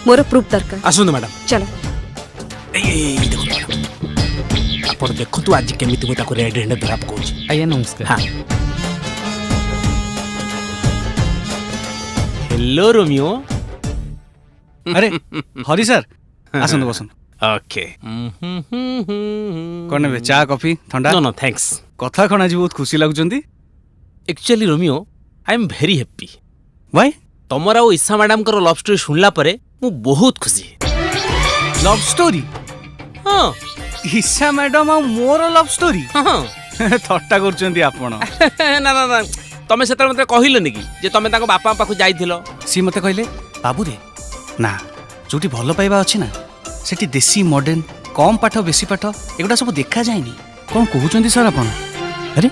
मोर proof दरकार। आसନ୍ତୁ madam. चलो देखो आप देखु आज केमी मुझे रेड हैंड धरा पकाऊँ। आज्ञा नमस्कार। हाँ हेलो रोमियो। अरे हरी सर आसନ୍ତୁ बसନ୍ତୁ। ओके कौन ने चा कॉफी ठंडा? No no thanks. कथा कौन आज बहुत खुशी लगुचंती। Actually Romeo I am very happy. Why? तमरा और ईशा मैडम को लव स्टोरी सुनला परे मु बहुत खुशी। Love story? हाँ ईशा मैडम आ मोर लव स्टोरी? हाँ थट्टा करचंती आपण। ना ना ना तमे सेतल मते कहिलनि कि जे तमे ताको बापा पाखु जाइथिलो। सी मते कहले बाबू रे ना जोटी भलो पाइबा अछि ना सेठी देसी मॉडर्न कम पाठ बेसी पाठ एगुडा सब देखा जायनी। कोन कहउचंती सर आपण? अरे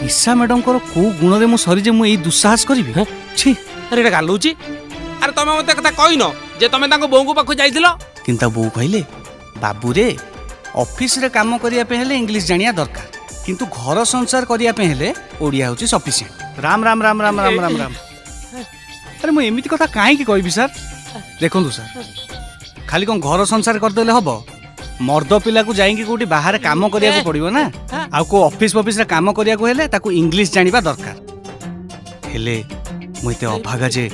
ईशा मैडम को को गुण रे मु सरी जे मु एई दुस्साहस करबी? छी अरे एटा गालुची। अरे तमे मते कथा कहिनो जे तमे ताको बोंगु पाखु जाइथिलो। किंता बो कहले बाबू रे ऑफिस रे काम करिया पे हेले इंग्लिश जानिया दरकार किंतु घर संसार करिया पे हेले ओडिया होची सफिशिएंट। राम राम राम राम राम राम राम। अरे मु एमिति कथा काहे की कहबी सर? देखंतु सर खाली कोन घर संसार कर देले हबो? मर्द पिला को जाईकी कोठी बाहर काम करिया को पड़िबो ना। आ को ऑफिस रे काम करिया को हेले ताको इंग्लिश जानिबा दरकार। हेले मु एते अभागा जे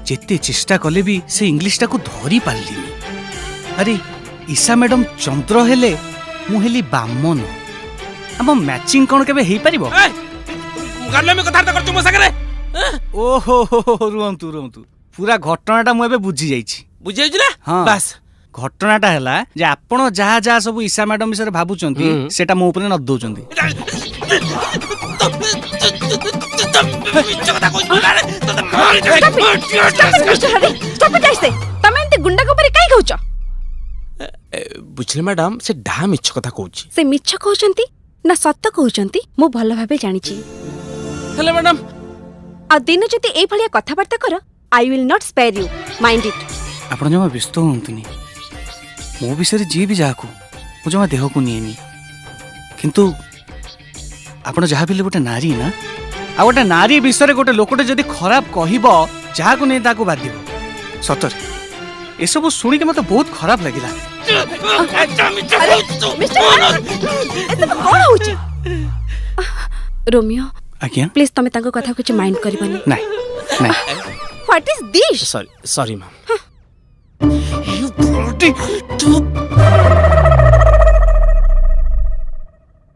जेते चेष्टा कले भी से इंग्लिश टाको धरी पारलिनी। अरे ईशा मैडम चंद्र हेले मु हेली बामन। हम मैचिंग कोन केबे हेई परिबो? गाले में कथा करछु मो सागरे। ओहो रुहंतु रुहंतु पूरा घटनाटा मु एबे बुझी जाईछि। बुझी जाईछि ना? हाँ बस घटनाटा हैला जे आपण जहा जहा सब ईशा मैडम विषय भाबुचंती सेटा मो ऊपर न दउचंती। गुंडा को परे काई कहउछ? बुझले मैडम से ढा मिछ कथा कहूची। से मिछ कहउचंती ना सत्य कहउचंती मु भलो भाबे जानिछि। हेलो मैडम आ दिन जति ए भलिया कथा बार्ता कर I will not spare you mind it. आपण जमा व्यस्त होंतनी मो विषय जी भी जाकू मु जमा देह को निएनी किंतु आपण जहा बिले गोटे नारी ना आ गोटे नारी विषय गोटे लोकटे जदी खराब कहबो जहा को नै ताको बाधिबो। सतर ए सब सुनी के मते बहुत खराब लागिला। रोमियो आज्ञा प्लीज तमे ताको कथा कुछ माइंड करबनी। नहीं नहीं what is this? Sorry sorry ma'am.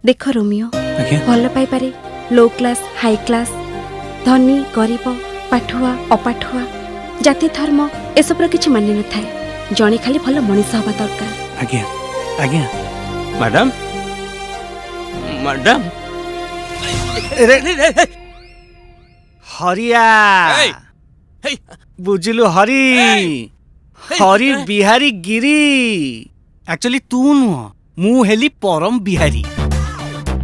देखो रोमियो आज्ञा भल पाई पारे लो क्लास हाई क्लास धनी गरीब पाठुआ अपाठुआ जाति धर्म एसबुर किछि मान्य न थाए। जणे खाली भल मनीष हवा दरकार। आज्ञा आज्ञा मैडम मैडम हरिया बुझिलु हरी हरी बिहारी गिरी एक्चुअली तू नुह मु हेली परम बिहारी।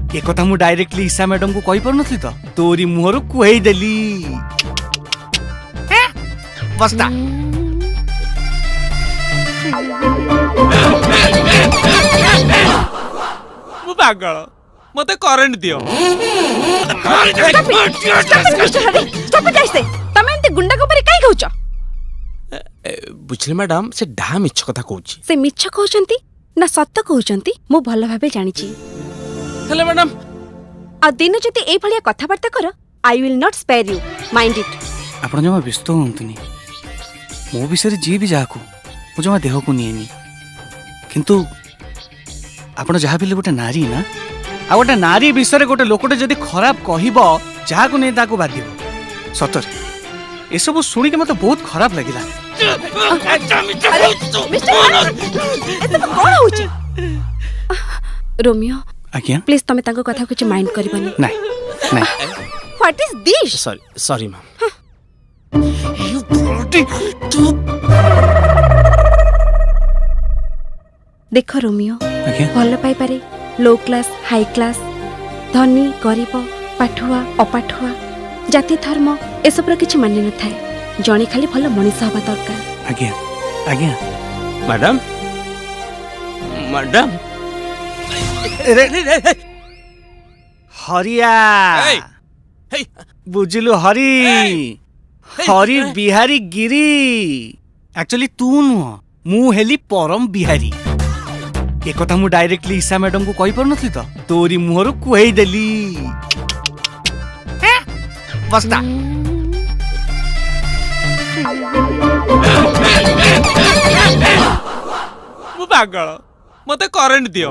ए कथा मु डायरेक्टली ईशा मैडम को कहि परनथि त तोरी मुहरु कुहेई देली। बस्ता मु पागल मते करंट दियो। तमे एंते गुंडा को परे काई कहउछ? बुझले मैडम से ढा मिछ कथा कहूची। से मिछ कहउचंती ना सत्य कहउचंती मु भल भाबे जानिछि। हेलो मैडम आ दिन जति ए भलिया कथा बार्ता कर I will not spare you mind it. आपण जमा व्यस्त होंतनी मो विषय जी भी जाकू मु जमा देह को निएनी किंतु आपण जहा बिले गोटे नारी ना आ गोटे नारी विषय गोटे लोकटे जदी खराब कहबो जहा को नै ताको बाधिबो। सतर ए सब सुनी के मते बहुत खराब लागिला। रोमियो आज्ञा प्लीज तमे ताको कथा कुछ माइंड करबनी। नहीं नहीं what is this? Sorry sorry ma'am. देखो रोमियो आज्ञा भल पाई पारे लो क्लास हाई क्लास धनी गरीब पाठुआ अपाठुआ जाति धर्म एसबुर किछि मान्य न थाए। जणे खाली भल मनीष हवा दरकार। आज्ञा आज्ञा मैडम मैडम हरिया बुझिलु हरी हरी बिहारी गिरी एक्चुअली तू नुह मु हेली परम बिहारी ए कथा मु डायरेक्टली ईशा मैडम को कहि परनथि तो तोरी मुहरु कुहेई देली बस्ता ମୁଁ ପାଗଳ ମତେ କରେଣ୍ଟ ଦିଅ।